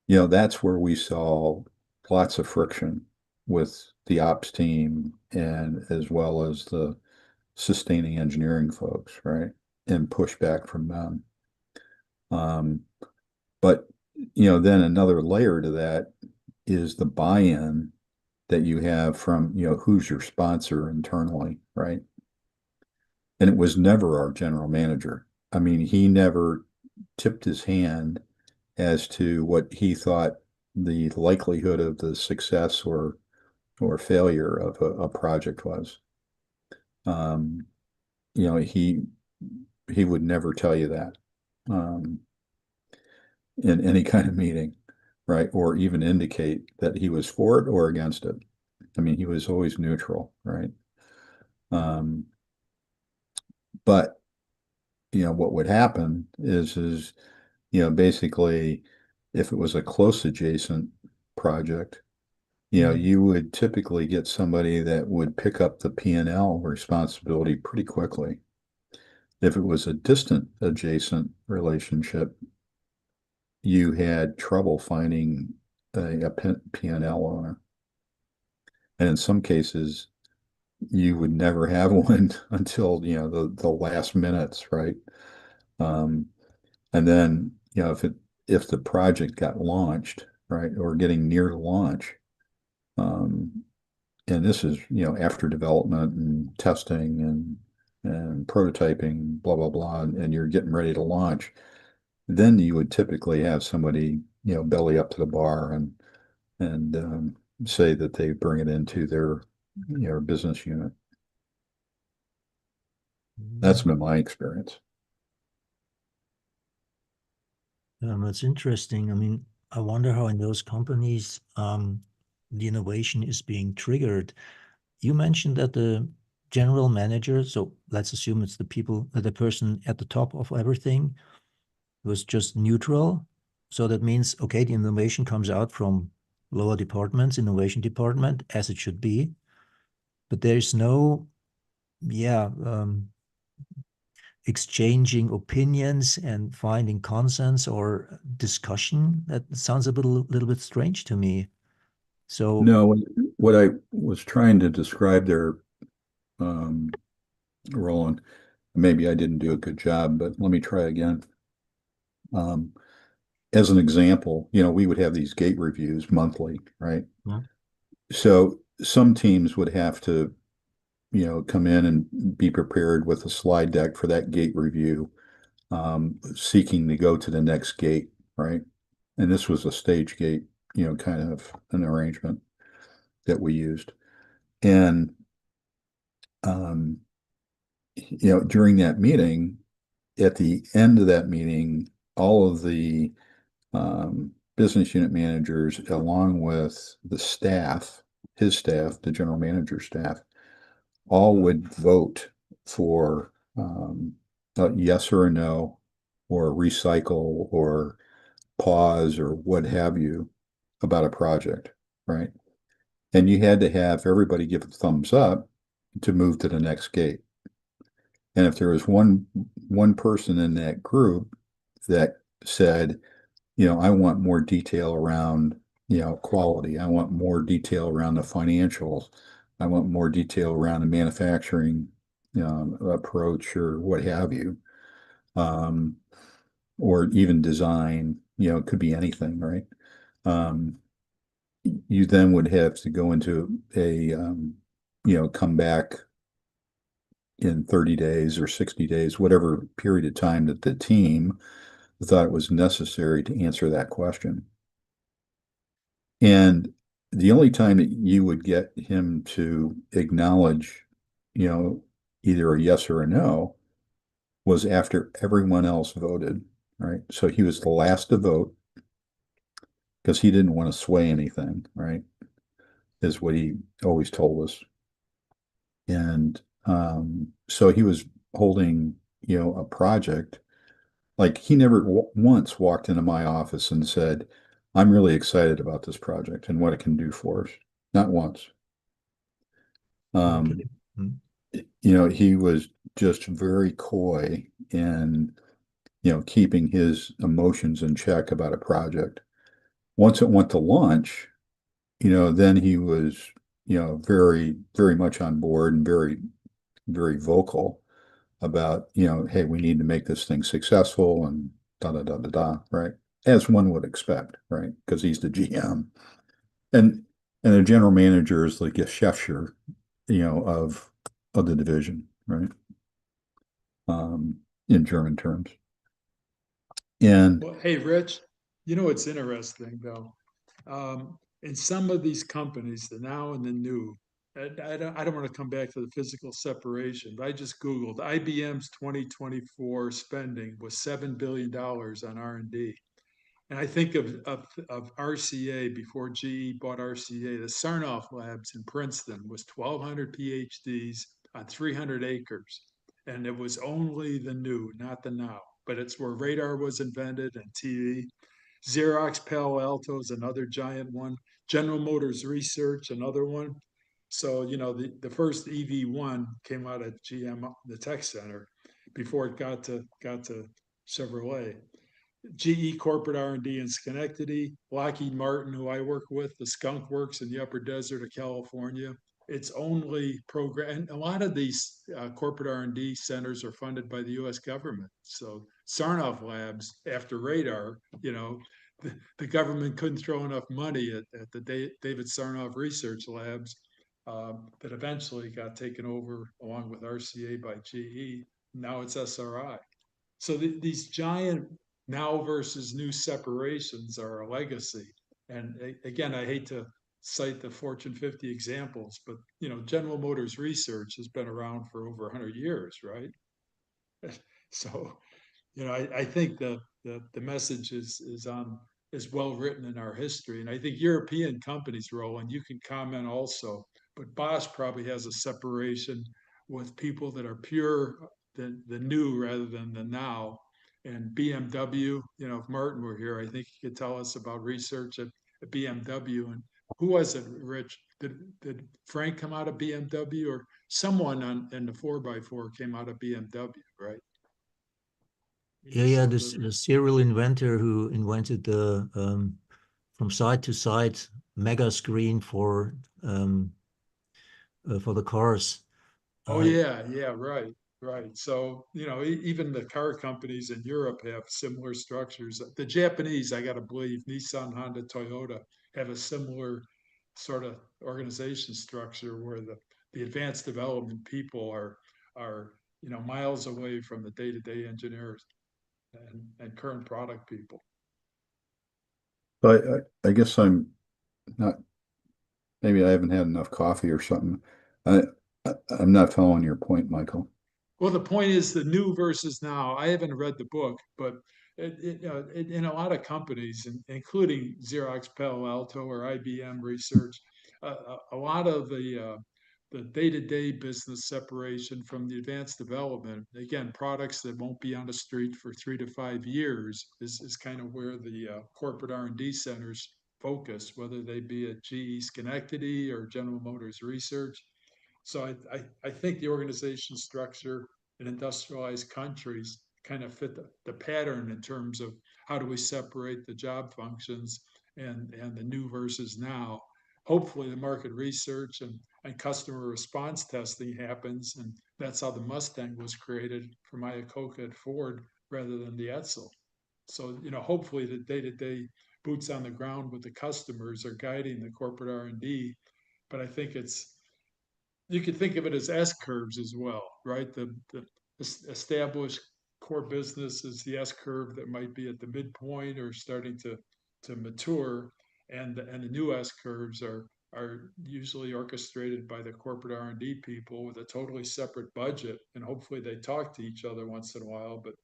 that's where we saw lots of friction with the ops team and as well as the sustaining engineering folks, right? And pushback from them. But then another layer to that is the buy-in that you have from who's your sponsor internally, right? And it was never our general manager. I mean, he never tipped his hand as to what he thought the likelihood of the success or failure of a project was. He would never tell you that. in any kind of meeting, right? Or even indicate that he was for it or against it. I mean, he was always neutral, right? Um, but what would happen is basically if it was a close adjacent project, you would typically get somebody that would pick up the P&L responsibility pretty quickly. If it was a distant adjacent relationship, you had trouble finding a P&L owner. And in some cases, you would never have one until, the last minutes, right? And then, if the project got launched, right, or getting near to launch, and this is, after development and testing and prototyping, blah, blah, blah, and you're getting ready to launch, then you would typically have somebody, belly up to the bar and say that they bring it into their, business unit. That's been my experience. That's interesting. I mean, I wonder how in those companies the innovation is being triggered. You mentioned that the general manager, so let's assume it's the person at the top of everything, was just neutral. So that means, okay, the innovation comes out from lower departments, innovation department, as it should be. But there's no, exchanging opinions and finding consensus or discussion. That sounds a little bit strange to me. So No, what I was trying to describe there, Roland, maybe I didn't do a good job, but let me try again. As an example, we would have these gate reviews monthly, right? Yeah. So some teams would have to, come in and be prepared with a slide deck for that gate review, seeking to go to the next gate, right? And this was a stage gate, kind of an arrangement that we used. And, during that meeting, at the end of that meeting, all of the business unit managers, along with the staff, his staff, the general manager staff, all would vote for a yes or a no, or recycle, or pause, or what have you about a project, right? And you had to have everybody give a thumbs up to move to the next gate. And if there was one person in that group that said, I want more detail around, quality. I want more detail around the financials. I want more detail around the manufacturing approach, or what have you. Or even design, it could be anything, right? You then would have to go into come back in 30 days or 60 days, whatever period of time that the team thought it was necessary to answer that question. And the only time that you would get him to acknowledge, either a yes or a no was after everyone else voted, right? So he was the last to vote because he didn't want to sway anything, right? Is what he always told us. And so he was holding, a project. Like, he never once walked into my office and said, I'm really excited about this project and what it can do for us. Not once. okay. He was just very coy and, keeping his emotions in check about a project. Once it went to launch, then he was, very, very much on board and very, very vocal about, hey, we need to make this thing successful and da da da da da, right? As one would expect, right? Because he's the GM. And the general manager is like a Geschäftsführer, of the division, right? In German terms. And Well, hey, Rich, what's interesting though? In some of these companies, the now and the new, I don't want to come back to the physical separation, but I just Googled IBM's 2024 spending was $7 billion on R&D. And I think of RCA before GE bought RCA. The Sarnoff Labs in Princeton was 1,200 PhDs on 300 acres. And it was only the new, not the now. But it's where radar was invented and TV. Xerox Palo Alto is another giant one. General Motors Research, another one. So, you know, the first EV1 came out of GM, the Tech Center, before it got to Chevrolet. GE corporate R&D in Schenectady, Lockheed Martin, who I work with, the Skunk Works in the upper desert of California. It's only program, and a lot of these corporate R&D centers are funded by the U.S. government. So Sarnoff Labs, after radar, you know, the government couldn't throw enough money at the David Sarnoff Research Labs that eventually got taken over along with RCA by GE. Now it's SRI. So these giant now versus new separations are a legacy. And again, I hate to cite the Fortune 50 examples, but you know, General Motors Research has been around for over 100 years, right? So, you know, I think the message is well written in our history, and I think European companies, Roland, you can comment also, but Bosch probably has a separation with people that are pure the new rather than the now. And BMW, you know, if Martin were here, I think he could tell us about research at BMW. And who was it, Rich? Did Frank come out of BMW, or someone in the 4x4 came out of BMW, right? Yeah, this serial inventor who invented the from side to side mega screen for the cars. Oh yeah, right. So, you know, even the car companies in Europe have similar structures. The Japanese, I got to believe, Nissan, Honda, Toyota have a similar sort of organization structure where the advanced development people are you know, miles away from the day-to-day engineers and current product people. But I guess I'm not, maybe I haven't had enough coffee or something. I'm not following your point, Michael. Well, the point is the new versus now. I haven't read the book, but in a lot of companies, including Xerox, Palo Alto, or IBM Research, a lot of the day-to-day business separation from the advanced development, again, products that won't be on the street for 3 to 5 years is kind of where the corporate R&D centers focus, whether they be at GE Schenectady or General Motors Research. So I think the organization structure in industrialized countries kind of fit the pattern in terms of how do we separate the job functions and the new versus now. Hopefully the market research and customer response testing happens, and that's how the Mustang was created from Iacocca at Ford rather than the Edsel. So, you know, hopefully the day-to-day boots on the ground with the customers are guiding the corporate R&D, but I think you could think of it as S curves as well, right? The established core business is the S curve that might be at the midpoint or starting to mature, and the new S curves are usually orchestrated by the corporate R&D people with a totally separate budget, and hopefully they talk to each other once in a while. But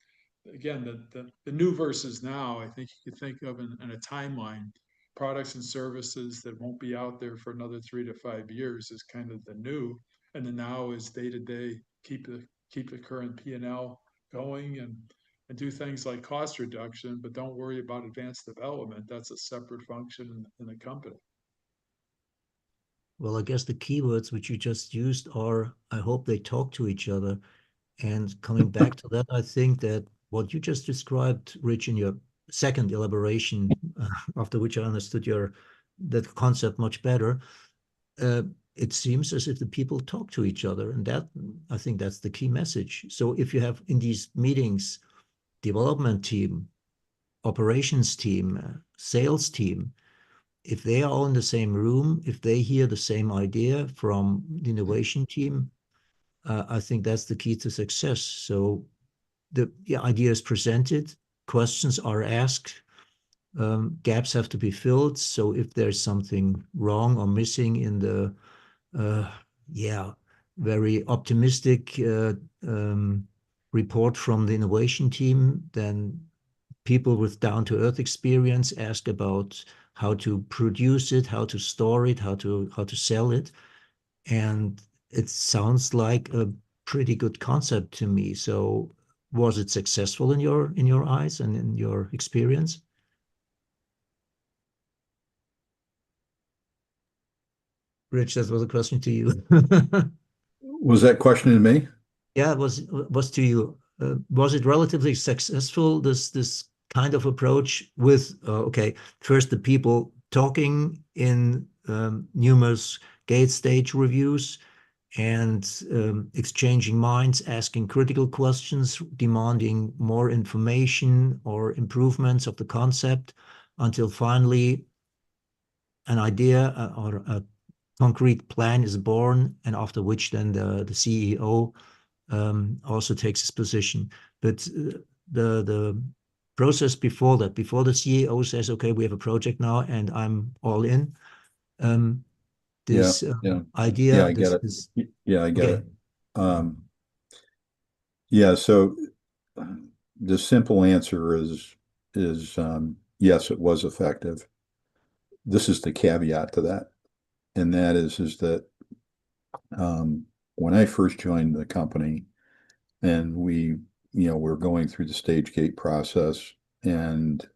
again, the new versus now, I think you could think of in a timeline. Products and services that won't be out there for another 3 to 5 years is kind of the new, and the now is day to day, keep the current P&L going and do things like cost reduction, but don't worry about advanced development. That's a separate function in the company. Well, I guess the keywords which you just used are, I hope they talk to each other. And coming back to that, I think that what you just described, Rich, in your second elaboration, after which I understood that concept much better, it seems as if the people talk to each other, and that, I think that's the key message. So if you have in these meetings, development team, operations team, sales team, if they are all in the same room, if they hear the same idea from the innovation team, I think that's the key to success. So the idea is presented, questions are asked, gaps have to be filled. So if there's something wrong or missing in the very optimistic report from the innovation team, then people with down-to-earth experience ask about how to produce it, how to store it, how to sell it. And it sounds like a pretty good concept to me. So was it successful in your eyes and in your experience? Rich, that was a question to you. Was that question to me? Yeah, it was to you. Was it relatively successful, this kind of approach with, okay, first the people talking in numerous gate stage reviews and exchanging minds, asking critical questions, demanding more information or improvements of the concept until finally an idea or a concrete plan is born, and after which then the CEO also takes his position. But the process before that, before the CEO says, okay, we have a project now and I'm all in, this idea. Yeah, I get it. Yeah, I get okay. it. Yeah, so the simple answer is yes, it was effective. This is the caveat to that, and that is that when I first joined the company, and we're going through the stage gate process, and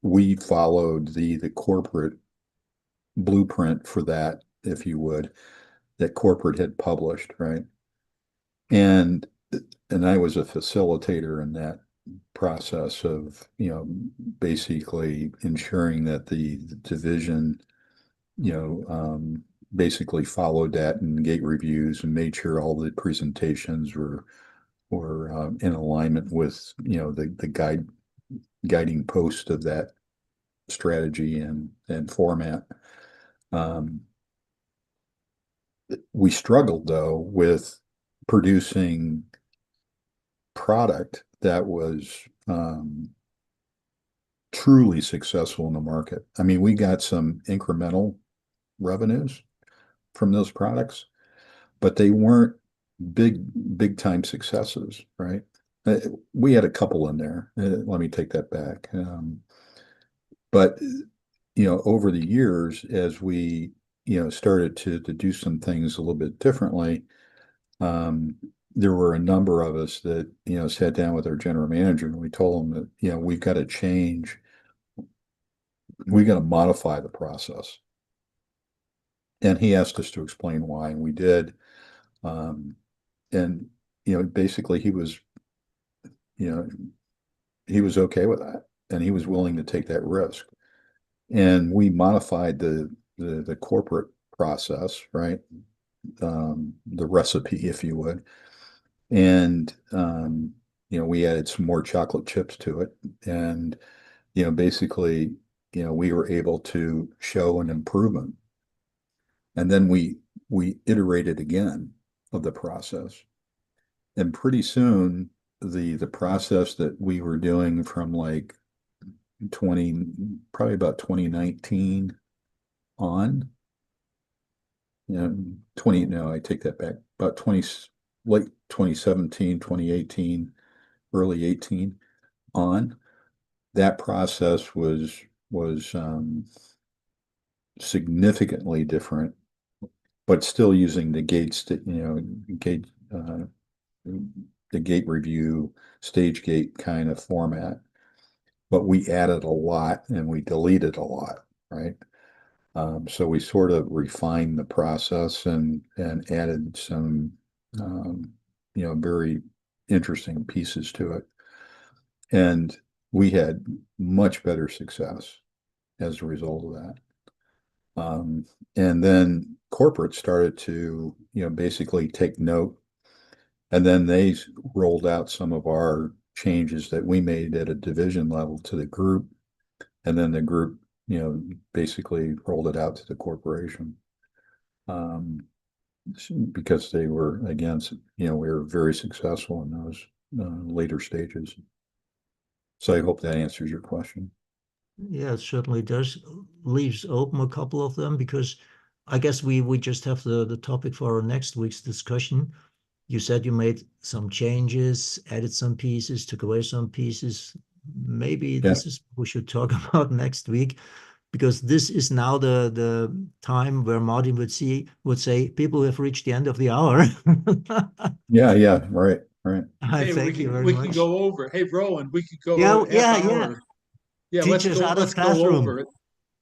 we followed the corporate blueprint for that, if you would, that corporate had published, right? And I was a facilitator in that process of, basically ensuring that the division, basically followed that in gate reviews and made sure all the presentations were in alignment with, the guiding post of that strategy and format. We struggled though with producing product that was truly successful in the market. I mean, we got some incremental revenues from those products, but they weren't big time successes, right? We had a couple in there. Let me take that back. But over the years, as we started to do some things a little bit differently, there were a number of us that sat down with our general manager and we told him that we've got to change, we got to modify the process. And he asked us to explain why, and we did. And basically he was okay with that, and he was willing to take that risk. And we modified the corporate process, right? The recipe, if you would. And we added some more chocolate chips to it. And basically, we were able to show an improvement. And then we iterated again of the process. And pretty soon, the process that we were doing from like probably about 2019 on, I take that back, about late 2017, 2018, early 18 on, that process was significantly different, but still using the the gate review, stage gate kind of format. But we added a lot and we deleted a lot, right? So we sort of refined the process and added some very interesting pieces to it. And we had much better success as a result of that. And then corporate started to, basically take note. And then they rolled out some of our changes that we made at a division level to the group. And then the group, basically rolled it out to the corporation. Because they were, again, we were very successful in those later stages. So I hope that answers your question. Yeah, it certainly does. Leaves open a couple of them, because I guess we just have the topic for our next week's discussion. You said you made some changes, added some pieces, took away some pieces. maybe this is what we should talk about next week, because this is now the time where Martin would say people have reached the end of the hour. Yeah, right. I Hey, thank you very we much. can go over. Hey, Rowan, we could go Yeah, a half yeah. hour. Yeah, Teachers out of let's go classroom. over it.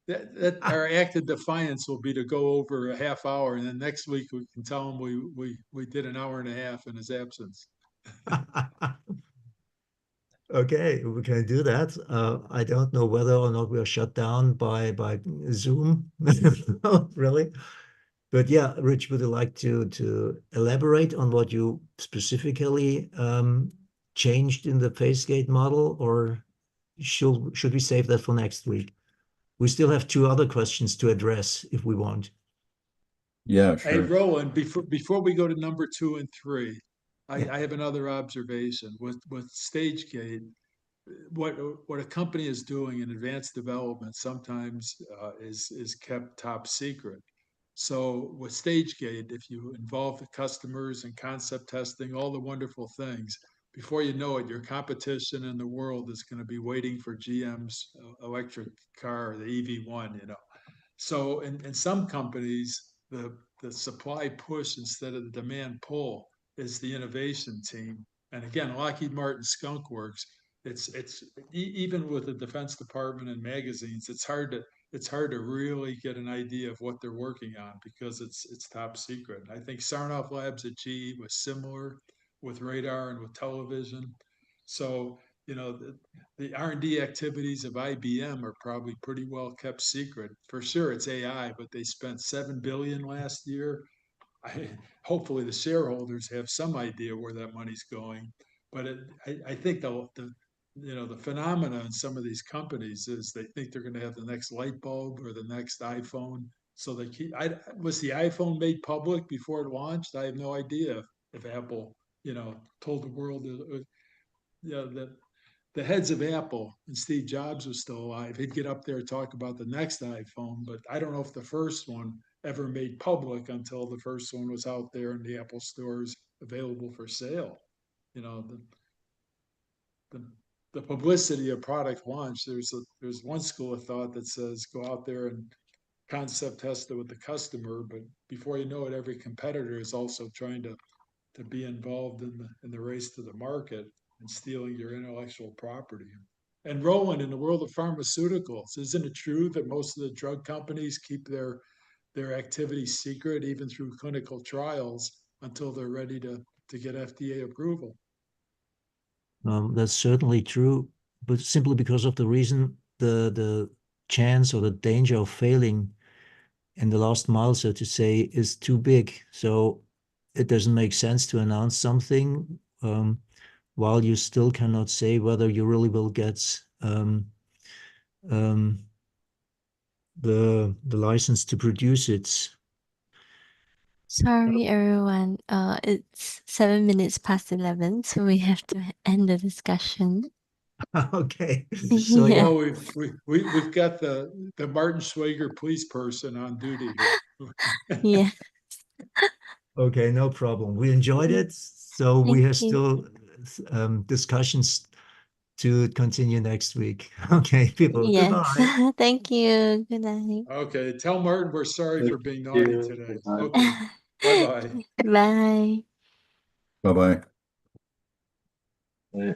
That our act of defiance will be to go over a half hour, and then next week we can tell him we did an hour and a half in his absence. Okay, we can do that. I don't know whether or not we are shut down by Zoom, really. But yeah, Rich, would you like to elaborate on what you specifically changed in the phase-gate model, or should we save that for next week? We still have two other questions to address if we want. Yeah, Hey, sure. Rowan, before we go to number 2 and 3, Yeah. I have another observation with StageGate. What a company is doing in advanced development sometimes is kept top secret. So with StageGate, if you involve the customers in concept testing, all the wonderful things, before you know it, your competition in the world is going to be waiting for GM's electric car, the EV1, you know. So in some companies, the supply push instead of the demand pull is the innovation team. And again, Lockheed Martin Skunk Works, even with the Defense Department and magazines, it's hard to really get an idea of what they're working on because it's top secret. I think Sarnoff Labs at GE was similar with radar and with television. So, you know, the R&D activities of IBM are probably pretty well kept secret. For sure, it's AI, but they spent $7 billion last year. Hopefully, the shareholders have some idea where that money's going. But I think the phenomena in some of these companies is they think they're going to have the next light bulb or the next iPhone. So they keep. Was the iPhone made public before it launched? I have no idea if Apple, told the world that the heads of Apple and Steve Jobs was still alive, he'd get up there and talk about the next iPhone. But I don't know if the first one ever made public until the first one was out there in the Apple stores available for sale. You know, the publicity of product launch, there's one school of thought that says go out there and concept test it with the customer, but before you know it, every competitor is also trying to be involved in the race to the market and stealing your intellectual property. And Roland, in the world of pharmaceuticals, isn't it true that most of the drug companies keep their activities secret even through clinical trials until they're ready to get FDA approval? That's certainly true, but simply because of the reason the chance or the danger of failing in the last mile, so to say, is too big. So it doesn't make sense to announce something while you still cannot say whether you really will get the license to produce it. Sorry, everyone. It's 7 minutes past 11, so we have to end the discussion. Okay. So, yeah. Oh, we've got the Martin Schwager police person on duty here. Yeah. Okay, no problem. We enjoyed it. So we have still discussions to continue next week. Okay, people. Yes. Goodbye. Thank you. Good night. Okay, tell Martin we're sorry Thank for being naughty you. today. Bye. Okay, bye-bye. Bye. Bye-bye. Bye.